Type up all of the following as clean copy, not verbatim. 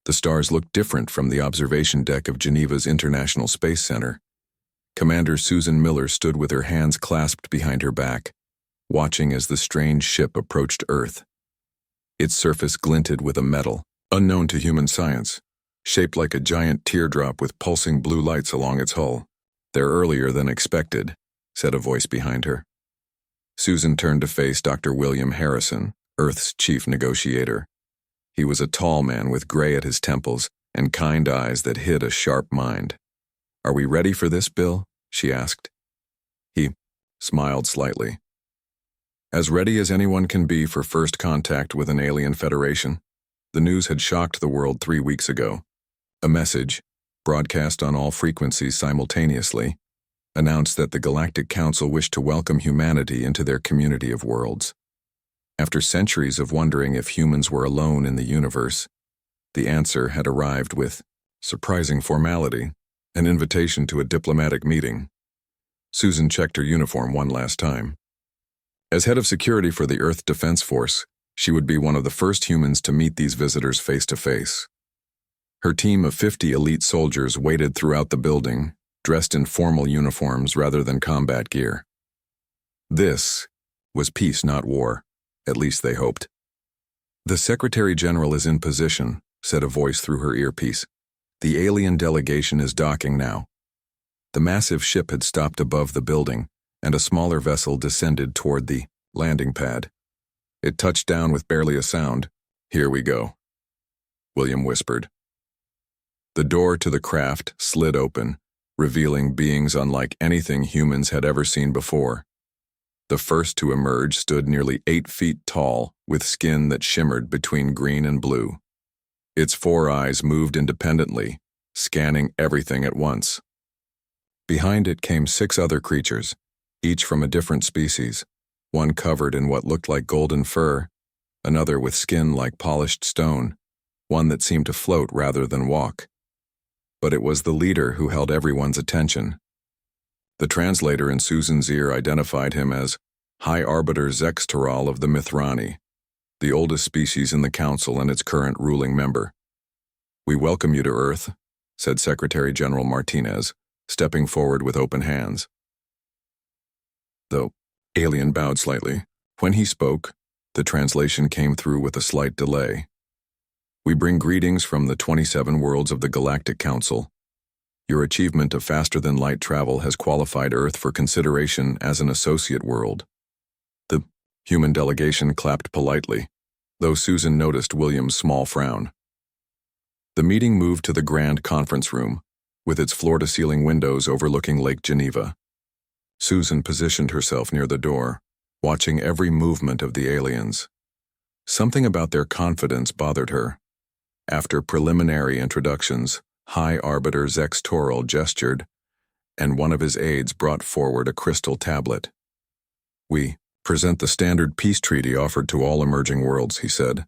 The stars looked different from the observation deck of Geneva's International Space Center. Commander Susan Miller stood with her hands clasped behind her back, watching as the strange ship approached Earth. Its surface glinted with a metal, unknown to human science, shaped like a giant teardrop with pulsing blue lights along its hull. "They're earlier than expected," said a voice behind her. Susan turned to face Dr. William Harrison, Earth's chief negotiator. He was a tall man with gray at his temples and kind eyes that hid a sharp mind. "Are we ready for this, Bill?" she asked. He smiled slightly. "As ready as anyone can be for first contact with an alien federation." The news had shocked the world 3 weeks ago. A message, broadcast on all frequencies simultaneously, announced that the Galactic Council wished to welcome humanity into their community of worlds. After centuries of wondering if humans were alone in the universe, the answer had arrived with surprising formality, an invitation to a diplomatic meeting. Susan checked her uniform one last time. As head of security for the Earth Defense Force, she would be one of the first humans to meet these visitors face to face. Her team of 50 elite soldiers waited throughout the building, dressed in formal uniforms rather than combat gear. This was peace, not war. At least they hoped. "The Secretary General is in position," said a voice through her earpiece. "The alien delegation is docking now." The massive ship had stopped above the building, and a smaller vessel descended toward the landing pad. It touched down with barely a sound. "Here we go," William whispered. The door to the craft slid open, revealing beings unlike anything humans had ever seen before. The first to emerge stood nearly 8 feet tall, with skin that shimmered between green and blue. Its 4 eyes moved independently, scanning everything at once. Behind it came 6 other creatures, each from a different species, one covered in what looked like golden fur, another with skin like polished stone, one that seemed to float rather than walk. But it was the leader who held everyone's attention. The translator in Susan's ear identified him as High Arbiter Zex Toral of the Mithrani, the oldest species in the Council and its current ruling member. "We welcome you to Earth," said Secretary General Martinez, stepping forward with open hands. The alien bowed slightly. When he spoke, the translation came through with a slight delay. "We bring greetings from the 27 worlds of the Galactic Council. Your achievement of faster-than-light travel has qualified Earth for consideration as an associate world." The human delegation clapped politely, though Susan noticed William's small frown. The meeting moved to the grand conference room, with its floor-to-ceiling windows overlooking Lake Geneva. Susan positioned herself near the door, watching every movement of the aliens. Something about their confidence bothered her. After preliminary introductions, High Arbiter Zex Toral gestured, and one of his aides brought forward a crystal tablet. "We present the standard peace treaty offered to all emerging worlds," he said,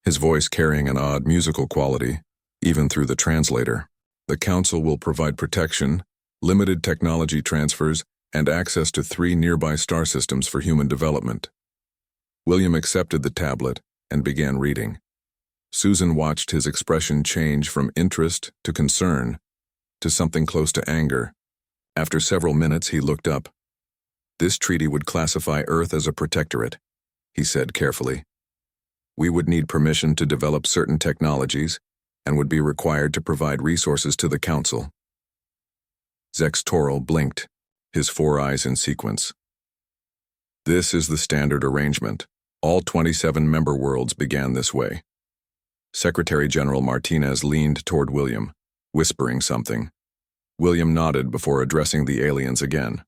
his voice carrying an odd musical quality, even through the translator. "The Council will provide protection, limited technology transfers, and access to 3 nearby star systems for human development." William accepted the tablet and began reading. Susan watched his expression change from interest to concern to something close to anger. After several minutes, he looked up. "This treaty would classify Earth as a protectorate," he said carefully. "We would need permission to develop certain technologies and would be required to provide resources to the Council." Zex Toral blinked, his 4 eyes in sequence. "This is the standard arrangement. All 27 member worlds began this way." Secretary General Martinez leaned toward William, whispering something. William nodded before addressing the aliens again.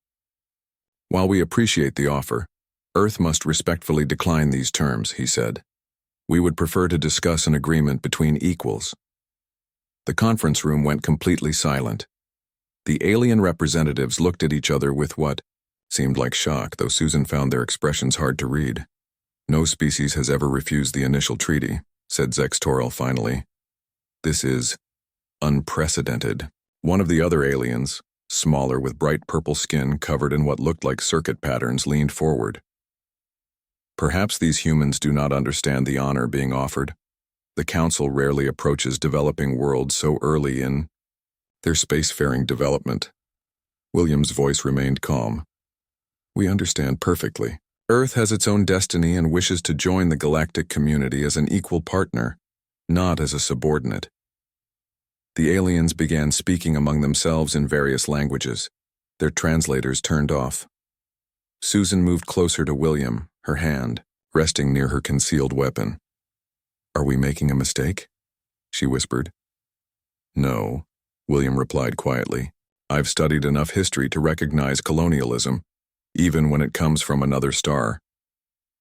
"While we appreciate the offer, Earth must respectfully decline these terms," he said. "We would prefer to discuss an agreement between equals." The conference room went completely silent. The alien representatives looked at each other with what seemed like shock, though Susan found their expressions hard to read. "No species has ever refused the initial treaty," said Zex Toral finally. "This is unprecedented." One of the other aliens, smaller with bright purple skin covered in what looked like circuit patterns, leaned forward. "Perhaps these humans do not understand the honor being offered. The Council rarely approaches developing worlds so early in their spacefaring development. William's voice remained calm. We understand perfectly. Earth has its own destiny and wishes to join the galactic community as an equal partner, not as a subordinate. The aliens began speaking among themselves in various languages. Their translators turned off. Susan moved closer to William, her hand resting near her concealed weapon. Are we making a mistake? She whispered. No, William replied quietly. I've studied enough history to recognize colonialism, even when it comes from another star.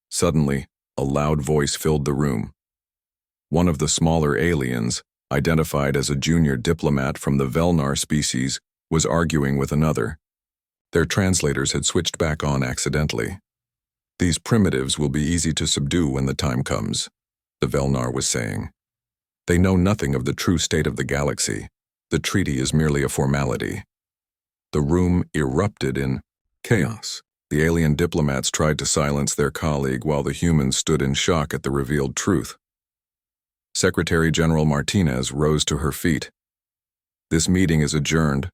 Suddenly, a loud voice filled the room. One of the smaller aliens, identified as a junior diplomat from the Velnar species, was arguing with another. Their translators had switched back on accidentally. These primitives will be easy to subdue when the time comes, the Velnar was saying. They know nothing of the true state of the galaxy. The treaty is merely a formality. The room erupted in chaos. The alien diplomats tried to silence their colleague while the humans stood in shock at the revealed truth. Secretary General Martinez rose to her feet. This meeting is adjourned.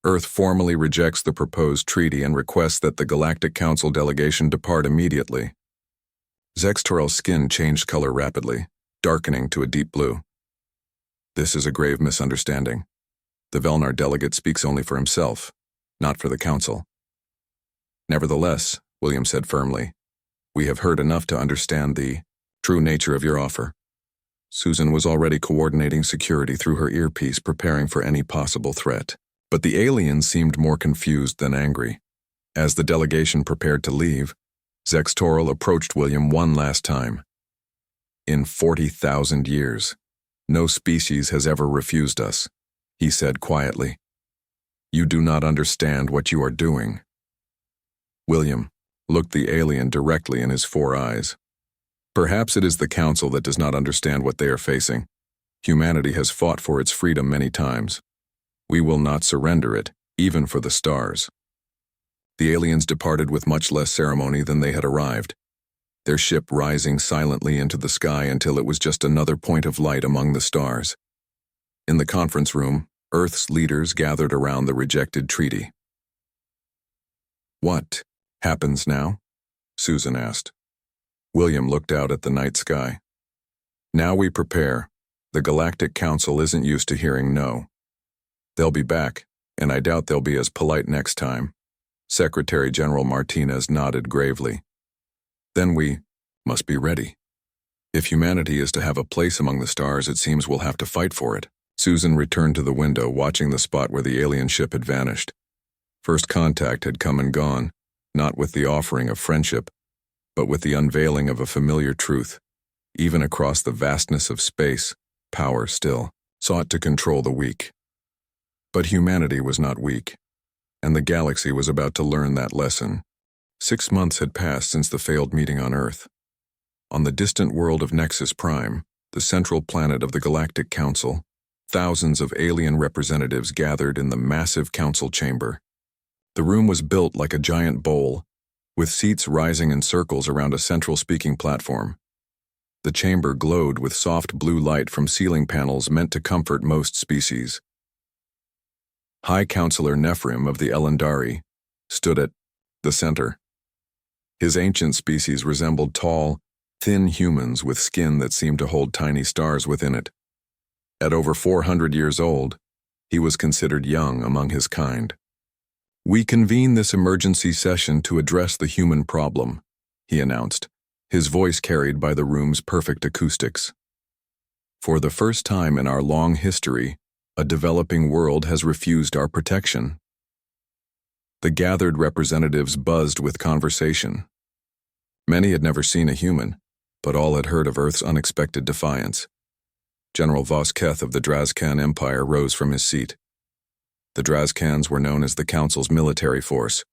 Earth formally rejects the proposed treaty and requests that the Galactic Council delegation depart immediately. Zextorel's skin changed color rapidly, darkening to a deep blue. This is a grave misunderstanding. The Velnar delegate speaks only for himself, not for the Council. Nevertheless, William said firmly, we have heard enough to understand the true nature of your offer. Susan was already coordinating security through her earpiece, preparing for any possible threat. But the aliens seemed more confused than angry. As the delegation prepared to leave, Zextorel approached William one last time. In 40,000 years, no species has ever refused us, he said quietly. You do not understand what you are doing. William looked the alien directly in his 4 eyes. Perhaps it is the Council that does not understand what they are facing. Humanity has fought for its freedom many times. We will not surrender it, even for the stars. The aliens departed with much less ceremony than they had arrived, their ship rising silently into the sky until it was just another point of light among the stars. In the conference room, Earth's leaders gathered around the rejected treaty. What happens now? Susan asked. William looked out at the night sky. Now we prepare. The Galactic Council isn't used to hearing no. They'll be back, and I doubt they'll be as polite next time. Secretary General Martinez nodded gravely. Then we must be ready. If humanity is to have a place among the stars, it seems we'll have to fight for it. Susan returned to the window, watching the spot where the alien ship had vanished. First contact had come and gone, not with the offering of friendship, but with the unveiling of a familiar truth. Even across the vastness of space, power still sought to control the weak. But humanity was not weak, and the galaxy was about to learn that lesson. 6 months had passed since the failed meeting on Earth. On the distant world of Nexus Prime, the central planet of the Galactic Council, thousands of alien representatives gathered in the massive council chamber. The room was built like a giant bowl, with seats rising in circles around a central speaking platform. The chamber glowed with soft blue light from ceiling panels meant to comfort most species. High Counselor Nephrim of the Elendari stood at the center. His ancient species resembled tall, thin humans with skin that seemed to hold tiny stars within it. At over 400 years old, he was considered young among his kind. We convene this emergency session to address the human problem, he announced, his voice carried by the room's perfect acoustics. For the first time in our long history, a developing world has refused our protection. The gathered representatives buzzed with conversation. Many had never seen a human, but all had heard of Earth's unexpected defiance. General Vosketh of the Drazkan Empire rose from his seat. The Drazkans were known as the Council's military force,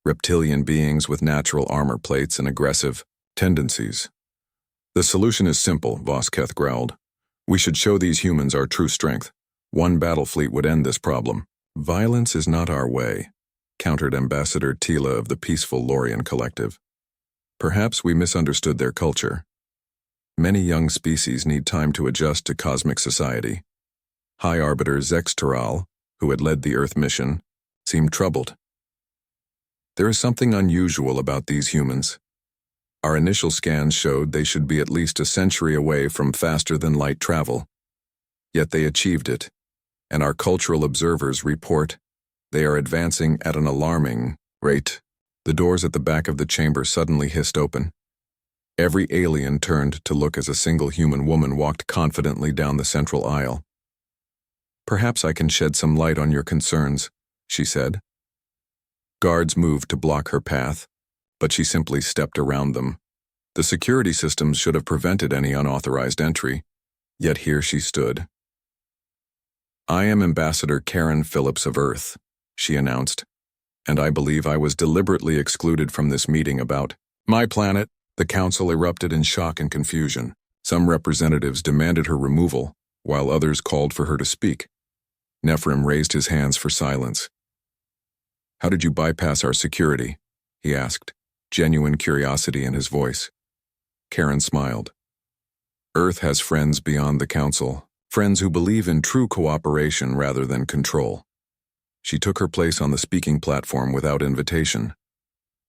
reptilian beings with natural armor plates and aggressive tendencies. The solution is simple, Vosketh growled. We should show these humans our true strength. One battle fleet would end this problem. Violence is not our way, countered Ambassador Tila of the peaceful Lorian Collective. Perhaps we misunderstood their culture. Many young species need time to adjust to cosmic society. High Arbiter Zex Toral, who had led the Earth mission, seemed troubled. There is something unusual about these humans. Our initial scans showed they should be at least a century away from faster-than-light travel. Yet they achieved it, and our cultural observers report they are advancing at an alarming rate. The doors at the back of the chamber suddenly hissed open. Every alien turned to look as a single human woman walked confidently down the central aisle. "Perhaps I can shed some light on your concerns," she said. Guards moved to block her path, but she simply stepped around them. The security systems should have prevented any unauthorized entry, yet here she stood. "I am Ambassador Karen Phillips of Earth," she announced, "and I believe I was deliberately excluded from this meeting about my planet." The council erupted in shock and confusion. Some representatives demanded her removal, while others called for her to speak. Nephrim raised his hands for silence. "How did you bypass our security?" he asked, genuine curiosity in his voice. Karen smiled. "Earth has friends beyond the council, friends who believe in true cooperation rather than control." She took her place on the speaking platform without invitation.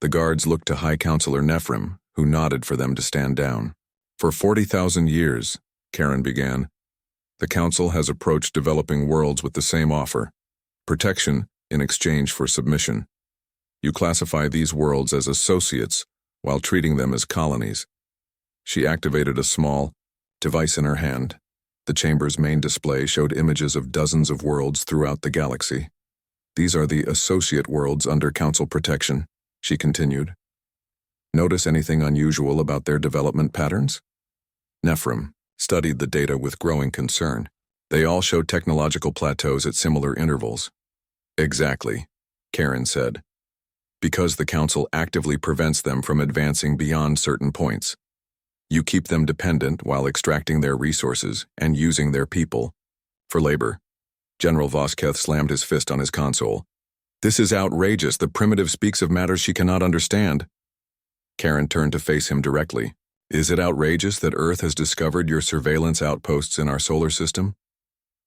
The guards looked to High Counselor Nephrim, who nodded for them to stand down. "For 40,000 years, Karen began, the Council has approached developing worlds with the same offer: protection in exchange for submission. You classify these worlds as associates while treating them as colonies." She activated a small device in her hand. The chamber's main display showed images of dozens of worlds throughout the galaxy. "These are the associate worlds under Council protection," she continued. "Notice anything unusual about their development patterns?" Nephrim studied the data with growing concern. They all show technological plateaus at similar intervals. "Exactly," Karen said. "Because the Council actively prevents them from advancing beyond certain points. You keep them dependent while extracting their resources and using their people for labor." General Vosketh slammed his fist on his console. "This is outrageous. The primitive speaks of matters she cannot understand." Karen turned to face him directly. "Is it outrageous that Earth has discovered your surveillance outposts in our solar system?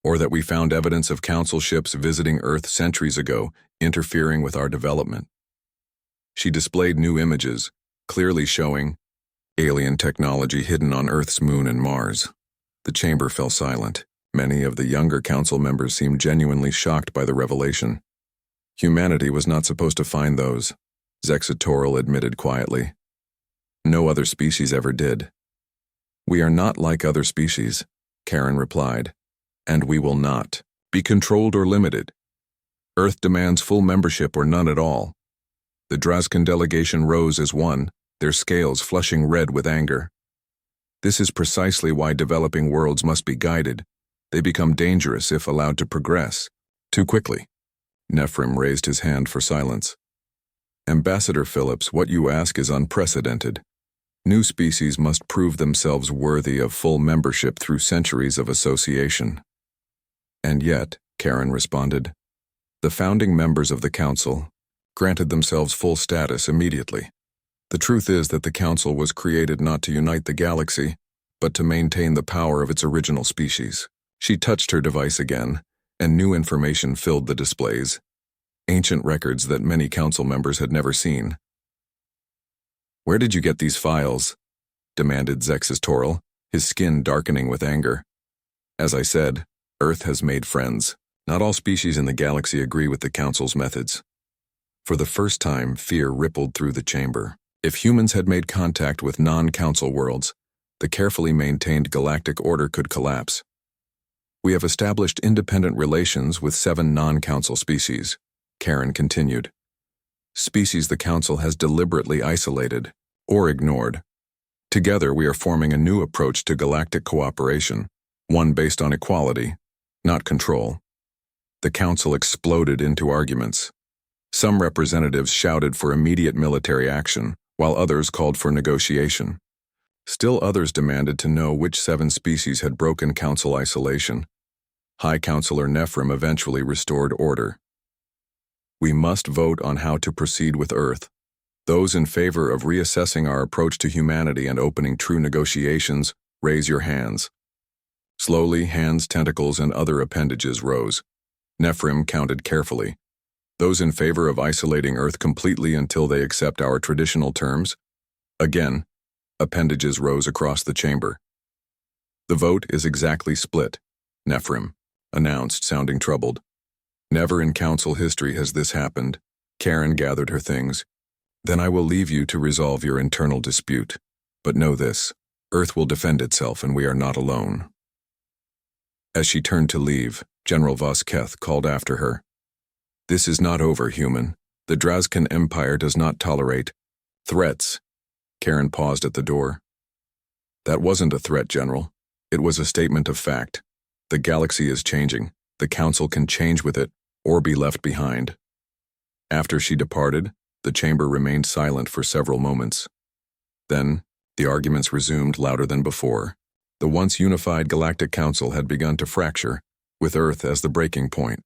Or that we found evidence of Council ships visiting Earth centuries ago, interfering with our development?" She displayed new images, clearly showing alien technology hidden on Earth's moon and Mars. The chamber fell silent. Many of the younger Council members seemed genuinely shocked by the revelation. Humanity was not supposed to find those, Zexatoral admitted quietly. No other species ever did. "We are not like other species," Karen replied, "and we will not be controlled or limited. Earth demands full membership or none at all." The Draskan delegation rose as one, their scales flushing red with anger. "This is precisely why developing worlds must be guided. They become dangerous if allowed to progress too quickly." Nephrim raised his hand for silence. "Ambassador Phillips, what you ask is unprecedented. New species must prove themselves worthy of full membership through centuries of association." "And yet," Karen responded, "the founding members of the Council granted themselves full status immediately. The truth is that the Council was created not to unite the galaxy, but to maintain the power of its original species." She touched her device again, and new information filled the displays, ancient records that many Council members had never seen. "Where did you get these files?" demanded Zexus Toral, his skin darkening with anger. "As I said, Earth has made friends. Not all species in the galaxy agree with the Council's methods." For the first time, fear rippled through the chamber. If humans had made contact with non-Council worlds, the carefully maintained galactic order could collapse. "We have established independent relations with 7 non-Council species," Karen continued. "Species the Council has deliberately isolated or ignored. Together we are forming a new approach to galactic cooperation, one based on equality, not control." The Council exploded into arguments. Some representatives shouted for immediate military action, while others called for negotiation. Still others demanded to know which 7 species had broken Council isolation. High Counselor Nephrim eventually restored order. "We must vote on how to proceed with Earth. Those in favor of reassessing our approach to humanity and opening true negotiations Raise your hands. Slowly, hands, tentacles, and other appendages rose. Nephrim counted carefully. Those in favor of isolating Earth completely until they accept our traditional terms? Again, appendages rose across the chamber. The vote is exactly split, Nephrim announced, sounding troubled. Never in council history has this happened. Karen gathered her things. Then I will leave you to resolve your internal dispute. But know this, Earth will defend itself and we are not alone. As she turned to leave, General Vosketh called after her. This is not over, human. The Drazkan Empire does not tolerate threats. Karen paused at the door. That wasn't a threat, General. It was a statement of fact. The galaxy is changing. The Council can change with it or be left behind. After she departed, the chamber remained silent for several moments. Then, the arguments resumed louder than before. The once unified Galactic Council had begun to fracture, with Earth as the breaking point.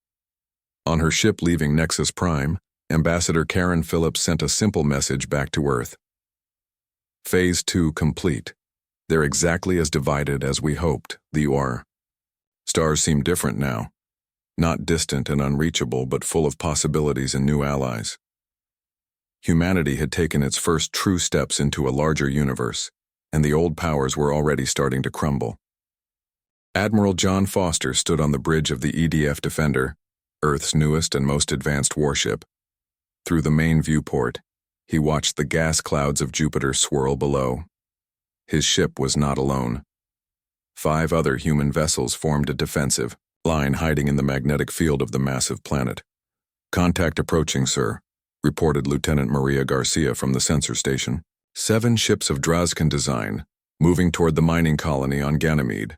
On her ship leaving Nexus Prime, Ambassador Karen Phillips sent a simple message back to Earth. Phase 2 complete. They're exactly as divided as we hoped, the UR. Stars seem different now. Not distant and unreachable, but full of possibilities and new allies. Humanity had taken its first true steps into a larger universe, and the old powers were already starting to crumble. Admiral John Foster stood on the bridge of the EDF Defender, Earth's newest and most advanced warship. Through the main viewport, he watched the gas clouds of Jupiter swirl below. His ship was not alone. 5 other human vessels formed a defensive line hiding in the magnetic field of the massive planet. Contact approaching, sir, reported Lieutenant Maria Garcia from the sensor station. 7 ships of Drazkan design, moving toward the mining colony on Ganymede.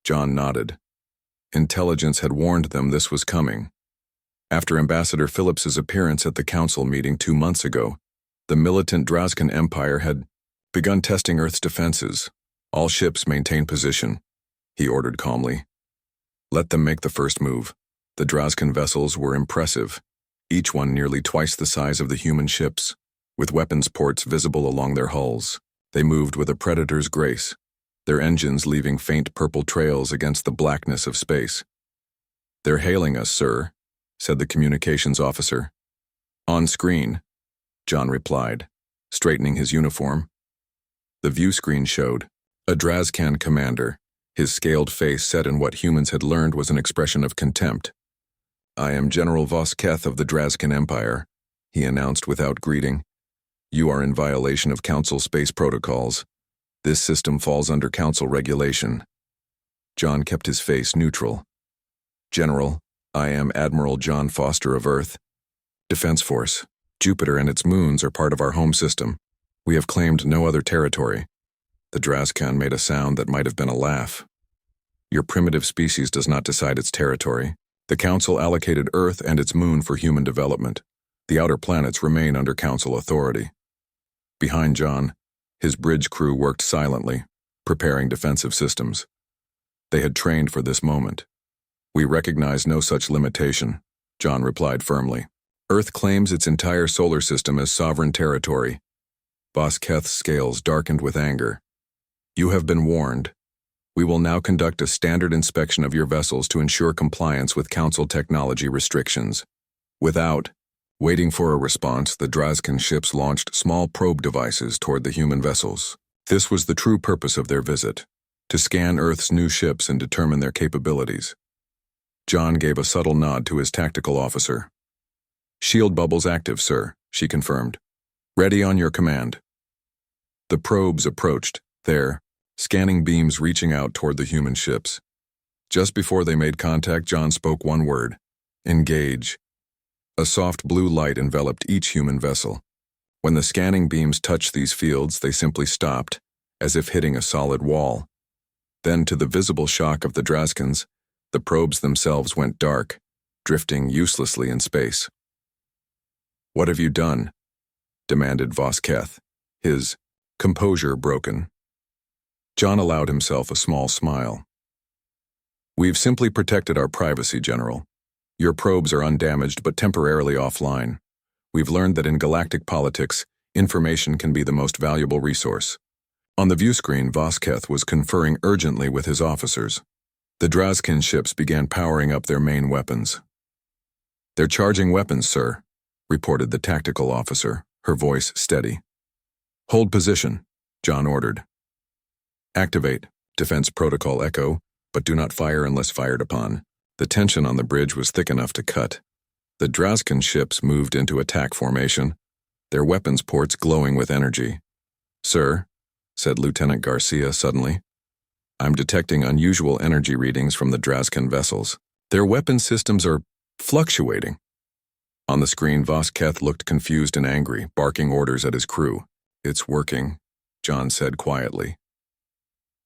John nodded. Intelligence had warned them this was coming. After Ambassador Phillips's appearance at the council meeting 2 months ago, the militant Drazkan Empire had begun testing Earth's defenses. All ships maintain position, he ordered calmly. Let them make the first move. The Drazkan vessels were impressive, each one nearly twice the size of the human ships. With weapons ports visible along their hulls, they moved with a predator's grace, their engines leaving faint purple trails against the blackness of space. They're hailing us, sir, said the communications officer. On screen, John replied, straightening his uniform. The view screen showed a Drazkan commander, his scaled face set in what humans had learned was an expression of contempt. I am General Vosketh of the Drazkan Empire, he announced without greeting. You are in violation of Council space protocols. This system falls under Council regulation. John kept his face neutral. General, I am Admiral John Foster of Earth. Defense Force. Jupiter and its moons are part of our home system. We have claimed no other territory. The Drazkan made a sound that might have been a laugh. Your primitive species does not decide its territory. The Council allocated Earth and its moon for human development. The outer planets remain under Council authority. Behind John, his bridge crew worked silently, preparing defensive systems. They had trained for this moment. We recognize no such limitation, John replied firmly. Earth claims its entire solar system as sovereign territory. Vosketh's scales darkened with anger. You have been warned. We will now conduct a standard inspection of your vessels to ensure compliance with Council technology restrictions. Without waiting for a response, the Drazkan ships launched small probe devices toward the human vessels. This was the true purpose of their visit, to scan Earth's new ships and determine their capabilities. John gave a subtle nod to his tactical officer. Shield bubbles active, sir, she confirmed. Ready on your command. The probes approached, their scanning beams reaching out toward the human ships. Just before they made contact, John spoke one word. Engage. A soft blue light enveloped each human vessel. When the scanning beams touched these fields, they simply stopped, as if hitting a solid wall. Then, to the visible shock of the Drazkans, the probes themselves went dark, drifting uselessly in space. What have you done? Demanded Vosketh, his composure broken. John allowed himself a small smile. We've simply protected our privacy, General. Your probes are undamaged but temporarily offline. We've learned that in galactic politics, information can be the most valuable resource. On the view screen, Vosketh was conferring urgently with his officers. The Drazkin ships began powering up their main weapons. "They're charging weapons, sir," reported the tactical officer, her voice steady. "Hold position," John ordered. "Activate, defense protocol echo, but do not fire unless fired upon." The tension on the bridge was thick enough to cut. The Drazkin ships moved into attack formation, their weapons ports glowing with energy. "Sir," said Lieutenant Garcia suddenly, "I'm detecting unusual energy readings from the Drazkin vessels. Their weapon systems are fluctuating." On the screen, Vosketh looked confused and angry, barking orders at his crew. "It's working," John said quietly.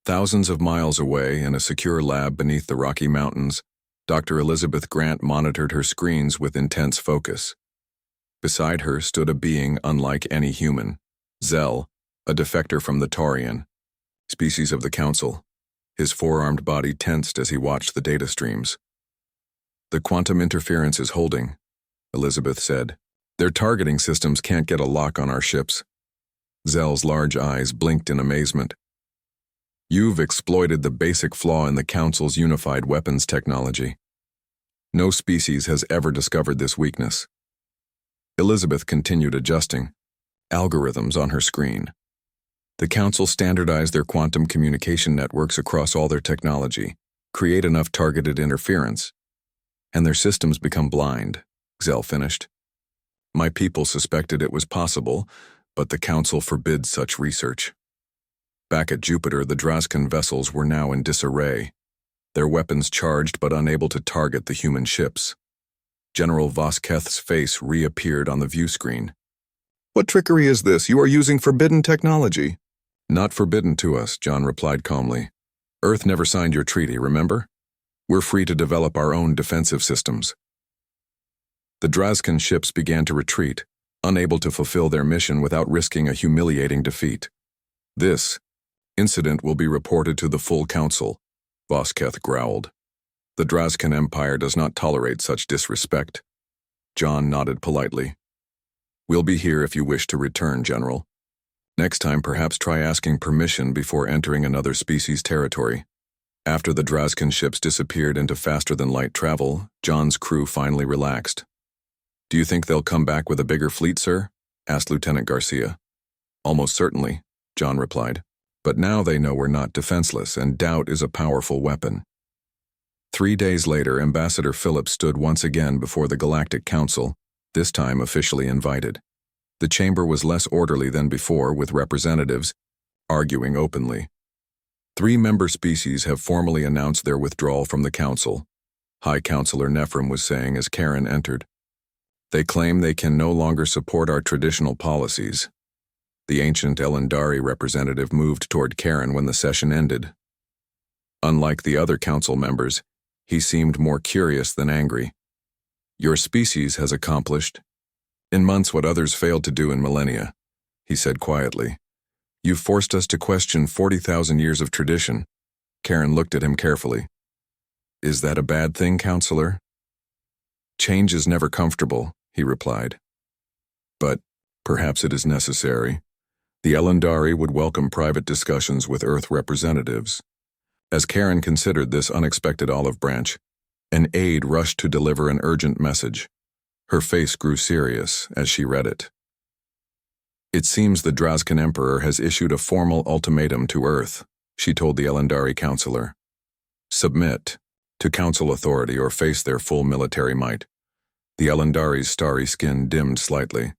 Thousands of miles away, in a secure lab beneath the Rocky Mountains, Dr. Elizabeth Grant monitored her screens with intense focus. Beside her stood a being unlike any human, Zell, a defector from the Taurian, species of the Council. His four-armed body tensed as he watched the data streams. "The quantum interference is holding," Elizabeth said. "Their targeting systems can't get a lock on our ships." Zell's large eyes blinked in amazement. "You've exploited the basic flaw in the Council's unified weapons technology. No species has ever discovered this weakness." Elizabeth continued adjusting algorithms on her screen. "The Council standardized their quantum communication networks across all their technology, create enough targeted interference, and their systems become blind," Zell finished. "My people suspected it was possible, but the Council forbids such research." Back at Jupiter, the Drazkin vessels were now in disarray, their weapons charged but unable to target the human ships. General Vosketh's face reappeared on the view screen. "What trickery is this? You are using forbidden technology." "Not forbidden to us," John replied calmly. "Earth never signed your treaty, remember? We're free to develop our own defensive systems." The Drazkin ships began to retreat, unable to fulfill their mission without risking a humiliating defeat. "This incident will be reported to the full council," Vosketh growled. "The Drazkin Empire does not tolerate such disrespect." John nodded politely. "We'll be here if you wish to return, General. Next time, perhaps try asking permission before entering another species' territory." After the Drazkin ships disappeared into faster-than-light travel, John's crew finally relaxed. "Do you think they'll come back with a bigger fleet, sir?" asked Lieutenant Garcia. "Almost certainly," John replied. "But now they know we're not defenseless, and doubt is a powerful weapon." 3 days later, Ambassador Phillips stood once again before the Galactic Council, this time officially invited. The chamber was less orderly than before, with representatives arguing openly. 3 member species have formally announced their withdrawal from the Council, High Counselor Nephrim was saying as Karen entered. "They claim they can no longer support our traditional policies." The ancient Elendari representative moved toward Karen when the session ended. Unlike the other council members, he seemed more curious than angry. "Your species has accomplished in months what others failed to do in millennia," he said quietly. "You've forced us to question 40,000 years of tradition." Karen looked at him carefully. "Is that a bad thing, Counselor?" "Change is never comfortable," he replied. "But perhaps it is necessary. The Elendari would welcome private discussions with Earth representatives." As Karen considered this unexpected olive branch, an aide rushed to deliver an urgent message. Her face grew serious as she read it. "It seems the Drazkin Emperor has issued a formal ultimatum to Earth," she told the Elendari counselor. "Submit to Council authority or face their full military might." The Elendari's starry skin dimmed slightly.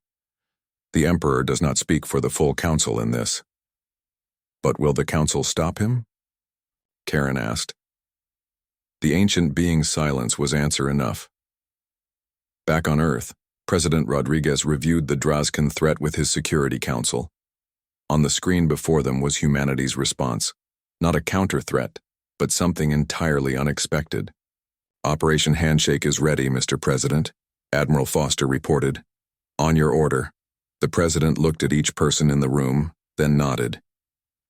"The Emperor does not speak for the full Council in this." "But will the Council stop him?" Karen asked. The ancient being's silence was answer enough. Back on Earth, President Rodriguez reviewed the Drazkin threat with his Security Council. On the screen before them was humanity's response, not a counter-threat, but something entirely unexpected. "Operation Handshake is ready, Mr. President," Admiral Foster reported. "On your order." The President looked at each person in the room, then nodded.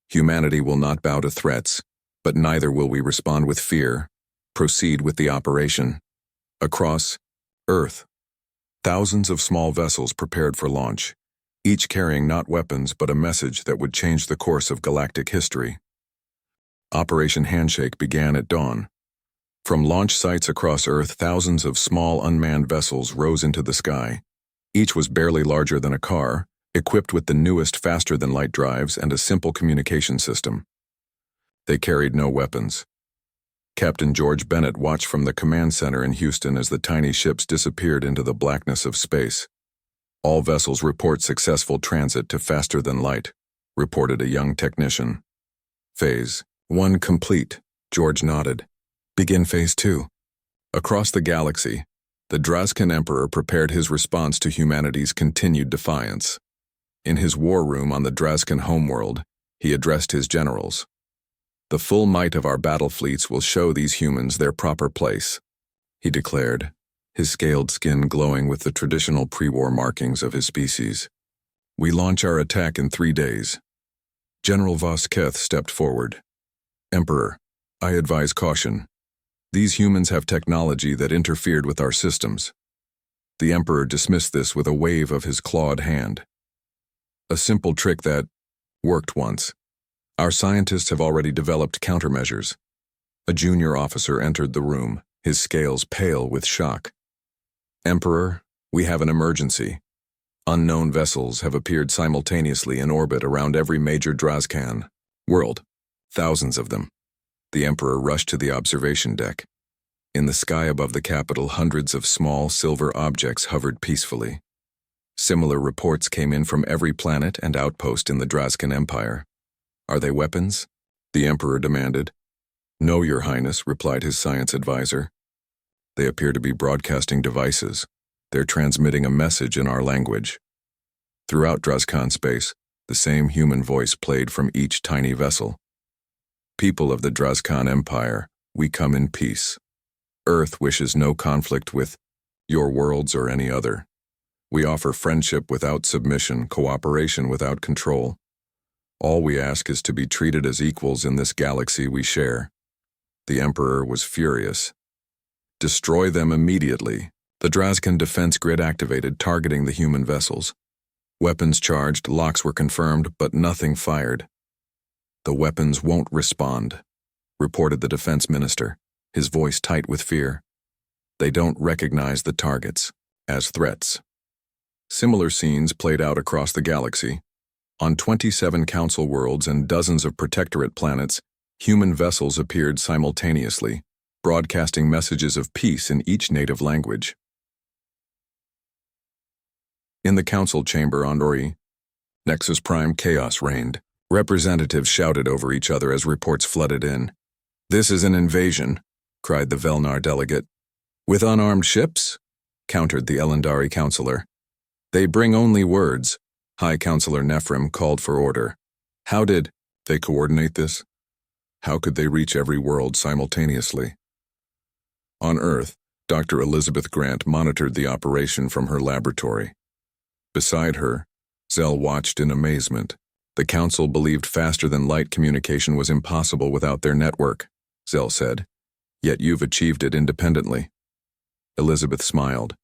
"Humanity will not bow to threats, but neither will we respond with fear. Proceed with the operation." Across Earth, thousands of small vessels prepared for launch. each carrying not weapons but a message that would change the course of galactic history. Operation Handshake began at dawn. From launch sites across Earth, thousands of small unmanned vessels rose into the sky. Each was barely larger than a car, equipped with the newest faster-than-light drives and a simple communication system. They carried no weapons. Captain George Bennett watched from the command center in Houston as the tiny ships disappeared into the blackness of space. "All vessels report successful transit to faster-than-light," reported a young technician. "Phase 1 complete," George nodded. "Begin Phase 2. Across the galaxy, the Drazkan Emperor prepared his response to humanity's continued defiance. In his war room on the Drazkan homeworld, he addressed his generals. "The full might of our battle fleets will show these humans their proper place," he declared, his scaled skin glowing with the traditional pre-war markings of his species. "We launch our attack in 3 days." General Vosketh stepped forward. "Emperor, I advise caution. These humans have technology that interfered with our systems." The Emperor dismissed this with a wave of his clawed hand. "A simple trick that worked once. Our scientists have already developed countermeasures." A junior officer entered the room, his scales pale with shock. "Emperor, we have an emergency. Unknown vessels have appeared simultaneously in orbit around every major Drazkan world. Thousands of them." The Emperor rushed to the observation deck. In the sky above the capital, hundreds of small silver objects hovered peacefully. Similar reports came in from every planet and outpost in the Drazkan Empire. "Are they weapons?" the Emperor demanded. "No, Your Highness," replied his science advisor. "They appear to be broadcasting devices. They're transmitting a message in our language." Throughout Drazkan space, the same human voice played from each tiny vessel. "People of the Drazkan Empire, we come in peace. Earth wishes no conflict with your worlds or any other. We offer friendship without submission, cooperation without control. All we ask is to be treated as equals in this galaxy we share." The Emperor was furious. "Destroy them immediately." The Drazkan defense grid activated, targeting the human vessels. Weapons charged, locks were confirmed, but nothing fired. "The weapons won't respond," reported the defense minister, his voice tight with fear. "They don't recognize the targets as threats." Similar scenes played out across the galaxy. On 27 council worlds and dozens of protectorate planets, human vessels appeared simultaneously, broadcasting messages of peace in each native language. In the council chamber on Storie, Nexus Prime chaos reigned. Representatives shouted over each other as reports flooded in. "This is an invasion," cried the Velnar delegate. "With unarmed ships?" countered the Elendari councillor. "They bring only words." High Councillor Nephrim called for order. "How did they coordinate this? How could they reach every world simultaneously?" On Earth, Dr. Elizabeth Grant monitored the operation from her laboratory. Beside her, Zell watched in amazement. "The Council believed faster-than-light communication was impossible without their network," Zell said. "Yet you've achieved it independently." Elizabeth smiled.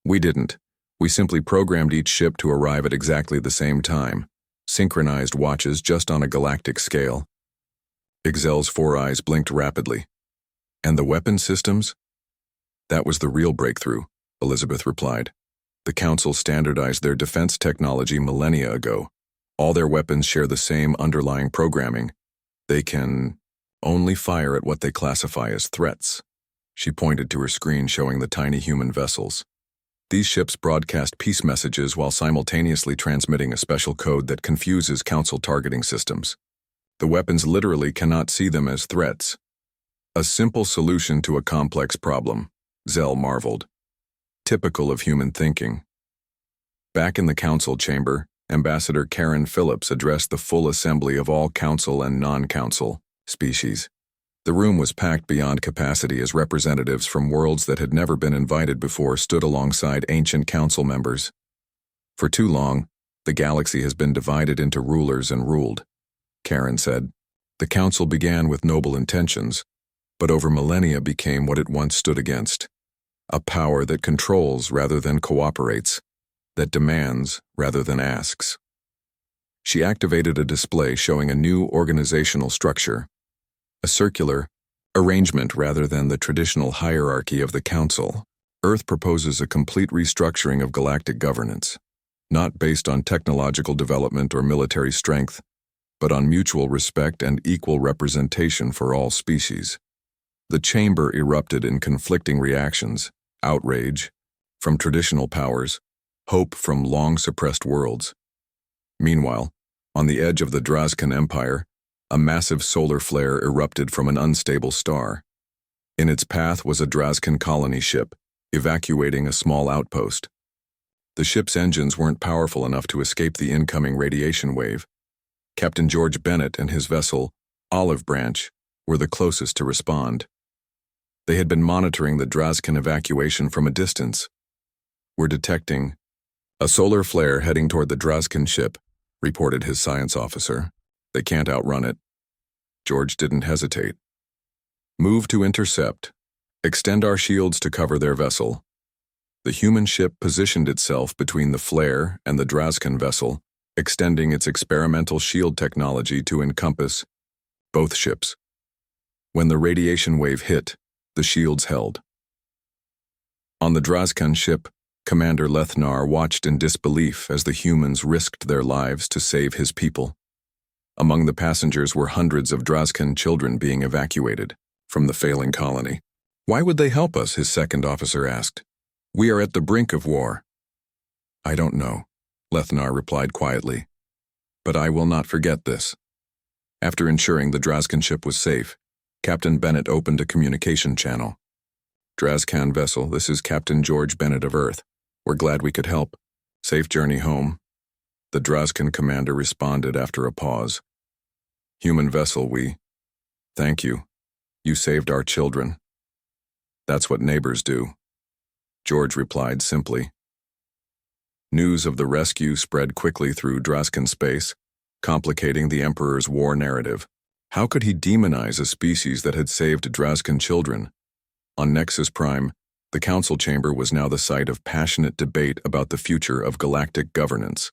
"We didn't. We simply programmed each ship to arrive at exactly the same time, synchronized watches just on a galactic scale." Excel's 4 eyes blinked rapidly. "And the weapon systems?" "That was the real breakthrough," Elizabeth replied. "The Council standardized their defense technology millennia ago. All their weapons share the same underlying programming. They can only fire at what they classify as threats." She pointed to her screen showing the tiny human vessels. "These ships broadcast peace messages while simultaneously transmitting a special code that confuses Council targeting systems. The weapons literally cannot see them as threats." "A simple solution to a complex problem," Zell marveled. "Typical of human thinking." Back in the Council chamber, Ambassador Karen Phillips addressed the full assembly of all Council and non-Council species. The room was packed beyond capacity as representatives from worlds that had never been invited before stood alongside ancient Council members. "For too long, the galaxy has been divided into rulers and ruled," Karen said. "The Council began with noble intentions, but over millennia became what it once stood against. A power that controls rather than cooperates. that demands rather than asks. She activated a display showing a new organizational structure, a circular arrangement rather than the traditional hierarchy of the Council. Earth proposes a complete restructuring of galactic governance, not based on technological development or military strength, but on mutual respect and equal representation for all species. The chamber erupted in conflicting reactions: outrage from traditional powers, hope from long-suppressed worlds. Meanwhile, on the edge of the Drazkan Empire, a massive solar flare erupted from an unstable star. In its path was a Drazkan colony ship, evacuating a small outpost. The ship's engines weren't powerful enough to escape the incoming radiation wave. Captain George Bennett and his vessel, Olive Branch, were the closest to respond. They had been monitoring the Drazkan evacuation from a distance. "We're detecting a solar flare heading toward the Drazkan ship," reported his science officer. "They can't outrun it." George didn't hesitate. "Move to intercept. Extend our shields to cover their vessel." The human ship positioned itself between the flare and the Drazkan vessel, extending its experimental shield technology to encompass both ships. When the radiation wave hit, the shields held. On the Drazkan ship, Commander Lethnar watched in disbelief as the humans risked their lives to save his people. Among the passengers were hundreds of Drazkan children being evacuated from the failing colony. "Why would they help us?" his second officer asked. "We are at the brink of war." "I don't know," Lethnar replied quietly. "But I will not forget this." After ensuring the Drazkan ship was safe, Captain Bennett opened a communication channel. "Drazkan vessel, this is Captain George Bennett of Earth. We're glad we could help. Safe journey home." The Drazkan commander responded after a pause. "Human vessel, we thank you. You saved our children." "That's what neighbors do," George replied simply. News of the rescue spread quickly through Drazkan space, complicating the Emperor's war narrative. How could he demonize a species that had saved Drazkan children? On Nexus Prime, the council chamber was now the site of passionate debate about the future of galactic governance.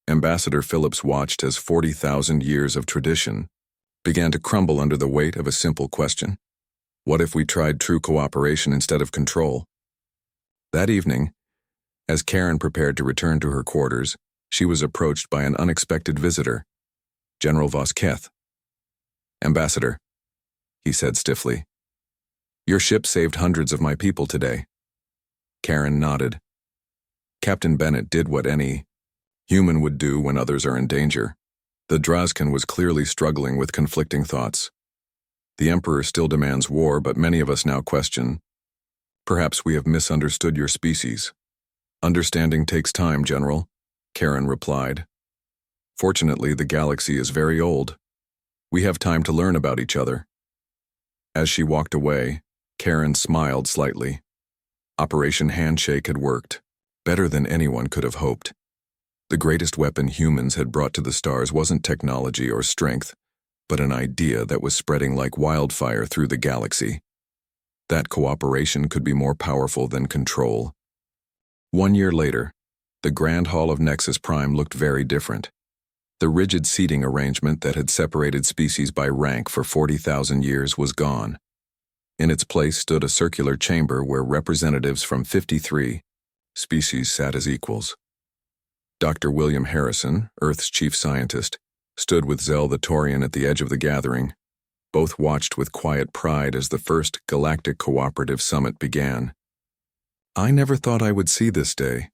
Ambassador Phillips watched as 40,000 years of tradition began to crumble under the weight of a simple question: what if we tried true cooperation instead of control? That evening, as Karen prepared to return to her quarters, she was approached by an unexpected visitor, General Vosketh. "Ambassador," he said stiffly, "your ship saved hundreds of my people today." Karen nodded. Captain Bennett did what any human would do when others are in danger. The Drazkan was clearly struggling with conflicting thoughts. The Emperor still demands war, but many of us now question, perhaps we have misunderstood your species. "Understanding takes time, General," Karen replied. "Fortunately, the galaxy is very old. We have time to learn about each other." As she walked away, Karen smiled slightly. Operation Handshake had worked, better than anyone could have hoped. The greatest weapon humans had brought to the stars wasn't technology or strength, but an idea that was spreading like wildfire through the galaxy. That cooperation could be more powerful than control. 1 year later, the Grand Hall of Nexus Prime looked very different. The rigid seating arrangement that had separated species by rank for 40,000 years was gone. In its place stood a circular chamber where representatives from 53 species sat as equals. Dr. William Harrison, Earth's chief scientist, stood with Zell the Taurian at the edge of the gathering. Both watched with quiet pride as the first Galactic Cooperative Summit began. "I never thought I would see this day,"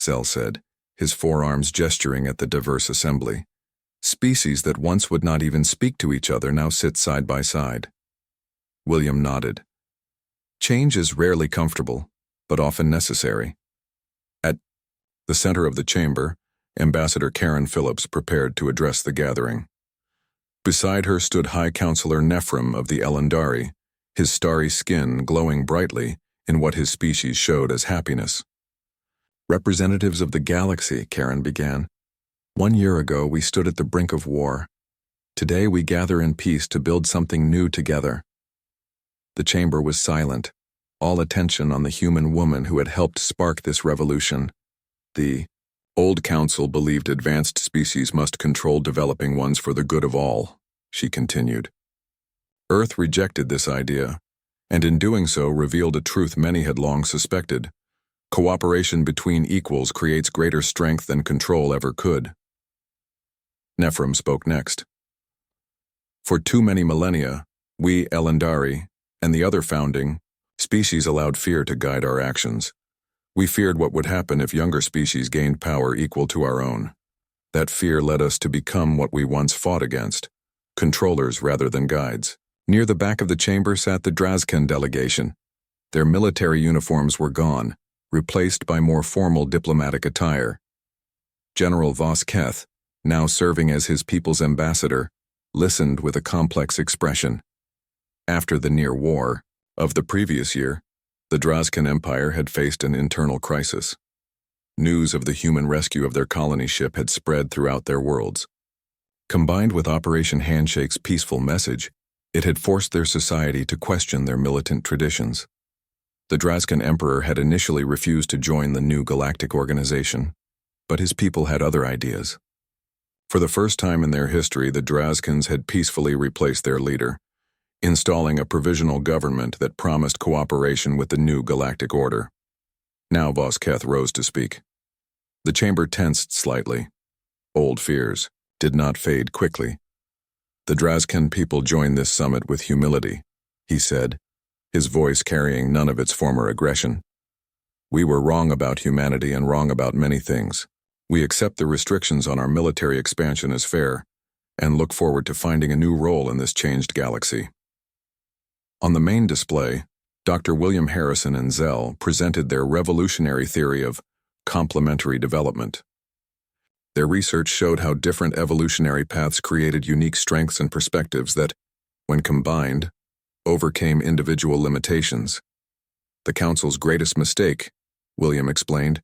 Zell said, his forearms gesturing at the diverse assembly. "Species that once would not even speak to each other now sit side by side." William nodded. "Change is rarely comfortable, but often necessary." At the center of the chamber, Ambassador Karen Phillips prepared to address the gathering. Beside her stood High Counselor Nephrim of the Elendari, his starry skin glowing brightly in what his species showed as happiness. "Representatives of the galaxy," Karen began. "1 year ago we stood at the brink of war. Today we gather in peace to build something new together." The chamber was silent, all attention on the human woman who had helped spark this revolution. The old council believed advanced species must control developing ones for the good of all, she continued. Earth rejected this idea, and in doing so revealed a truth many had long suspected. Cooperation between equals creates greater strength than control ever could. Nephrim spoke next. For too many millennia, we, Elendari, and the other founding species allowed fear to guide our actions. We feared what would happen if younger species gained power equal to our own. That fear led us to become what we once fought against, controllers rather than guides. Near the back of the chamber sat the Drazkan delegation. Their military uniforms were gone, replaced by more formal diplomatic attire. General Vosketh, now serving as his people's ambassador, listened with a complex expression. After the near war of the previous year, the Drazkan Empire had faced an internal crisis. News of the human rescue of their colony ship had spread throughout their worlds. Combined with Operation Handshake's peaceful message, it had forced their society to question their militant traditions. The Drazkan Emperor had initially refused to join the new galactic organization, but his people had other ideas. For the first time in their history, the Drazkans had peacefully replaced their leader, installing a provisional government that promised cooperation with the new galactic order. Now Vosketh rose to speak. The chamber tensed slightly. Old fears did not fade quickly. The Drazkan people joined this summit with humility, he said, his voice carrying none of its former aggression. We were wrong about humanity and wrong about many things. We accept the restrictions on our military expansion as fair, and look forward to finding a new role in this changed galaxy. On the main display, Dr. William Harrison and Zell presented their revolutionary theory of complementary development. Their research showed how different evolutionary paths created unique strengths and perspectives that, when combined, overcame individual limitations. The Council's greatest mistake, William explained,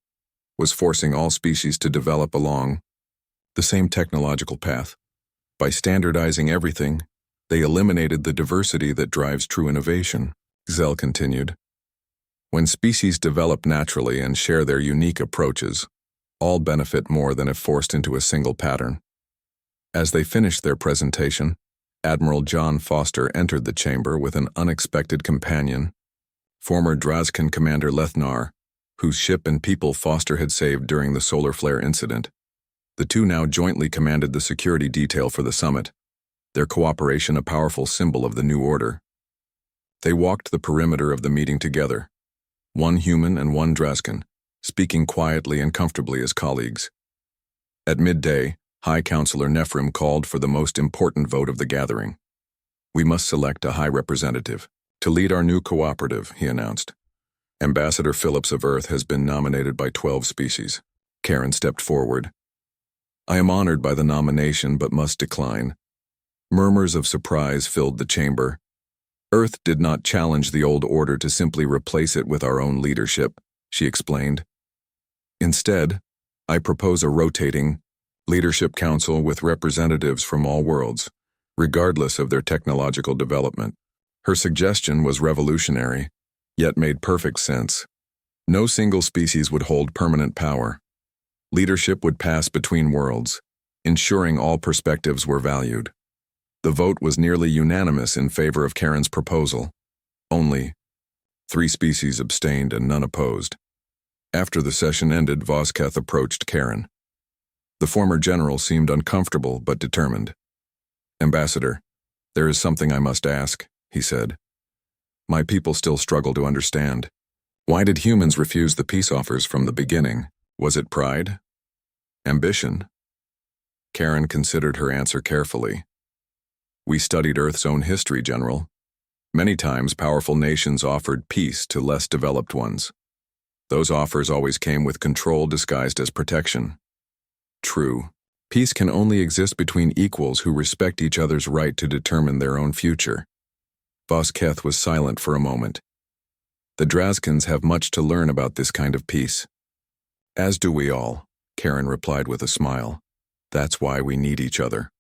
was forcing all species to develop along the same technological path. By standardizing everything, they eliminated the diversity that drives true innovation. Zell continued. When species develop naturally and share their unique approaches, all benefit more than if forced into a single pattern. As they finished their presentation, Admiral John Foster entered the chamber with an unexpected companion, former Drazkan Commander Lethnar, whose ship and people Foster had saved during the solar flare incident. The two now jointly commanded the security detail for the summit, their cooperation a powerful symbol of the new order. They walked the perimeter of the meeting together, one human and one Drazkan, speaking quietly and comfortably as colleagues. At midday, High Counselor Nephrim called for the most important vote of the gathering. We must select a High Representative to lead our new cooperative, he announced. Ambassador Phillips of Earth has been nominated by 12 species. Karen stepped forward. I am honored by the nomination but must decline. Murmurs of surprise filled the chamber. Earth did not challenge the old order to simply replace it with our own leadership, she explained. Instead, I propose a rotating leadership council with representatives from all worlds, regardless of their technological development. Her suggestion was revolutionary, yet made perfect sense. No single species would hold permanent power. Leadership would pass between worlds, ensuring all perspectives were valued. The vote was nearly unanimous in favor of Karen's proposal. Only 3 species abstained and none opposed. After the session ended, Vosketh approached Karen. The former general seemed uncomfortable but determined. Ambassador, there is something I must ask, he said. My people still struggle to understand. Why did humans refuse the peace offers from the beginning? Was it pride? Ambition? Karen considered her answer carefully. We studied Earth's own history, General. Many times powerful nations offered peace to less developed ones. Those offers always came with control disguised as protection. True, peace can only exist between equals who respect each other's right to determine their own future. Vosketh was silent for a moment. The Drazkans have much to learn about this kind of peace. As do we all, Karen replied with a smile. That's why we need each other.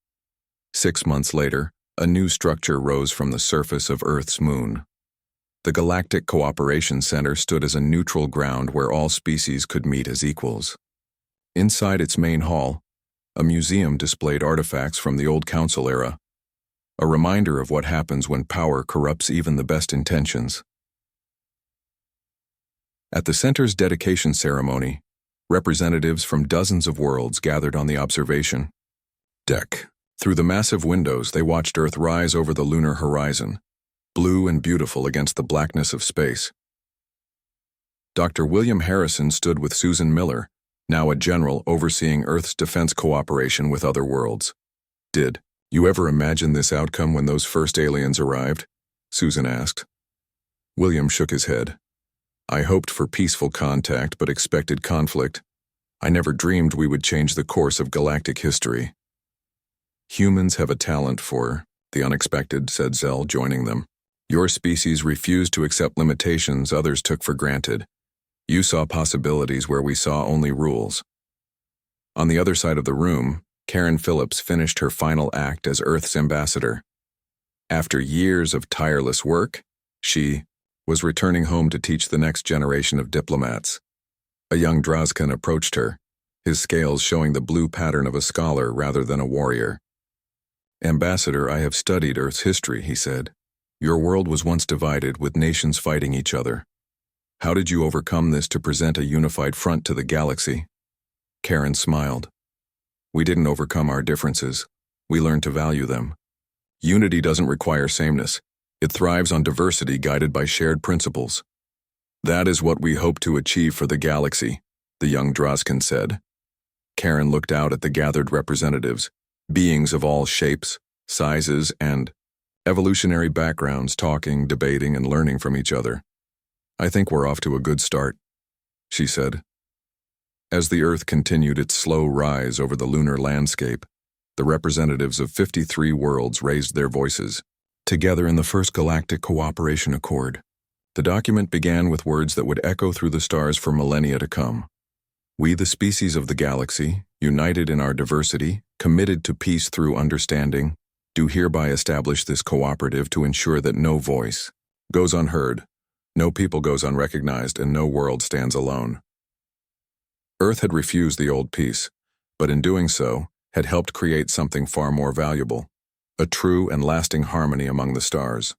6 months later, a new structure rose from the surface of Earth's moon. The Galactic Cooperation Center stood as a neutral ground where all species could meet as equals. Inside its main hall, a museum displayed artifacts from the old council era, a reminder of what happens when power corrupts even the best intentions. At the center's dedication ceremony, representatives from dozens of worlds gathered on the observation deck. Through the massive windows, they watched Earth rise over the lunar horizon, blue and beautiful against the blackness of space. Dr. William Harrison stood with Susan Miller, now a general overseeing Earth's defense cooperation with other worlds. Did you ever imagine this outcome when those first aliens arrived? Susan asked. William shook his head. I hoped for peaceful contact but expected conflict. I never dreamed we would change the course of galactic history. Humans have a talent for the unexpected, said Zell, joining them. Your species refused to accept limitations others took for granted. You saw possibilities where we saw only rules. On the other side of the room, Karen Phillips finished her final act as Earth's ambassador. After years of tireless work, she was returning home to teach the next generation of diplomats. A young Drozkan approached her, his scales showing the blue pattern of a scholar rather than a warrior. Ambassador, I have studied Earth's history, he said. Your world was once divided, with nations fighting each other. How did you overcome this to present a unified front to the galaxy? Karen smiled. We didn't overcome our differences. We learned to value them. Unity doesn't require sameness. It thrives on diversity guided by shared principles. That is what we hope to achieve for the galaxy, the young Drozkan said. Karen looked out at the gathered representatives, beings of all shapes, sizes, and evolutionary backgrounds talking, debating, and learning from each other. I think we're off to a good start, she said. As the Earth continued its slow rise over the lunar landscape, the representatives of 53 worlds raised their voices, together in the first Galactic Cooperation Accord. The document began with words that would echo through the stars for millennia to come. We, the species of the galaxy, united in our diversity, committed to peace through understanding, do hereby establish this cooperative to ensure that no voice goes unheard, no people goes unrecognized, and no world stands alone. Earth had refused the old peace, but in doing so, had helped create something far more valuable, a true and lasting harmony among the stars.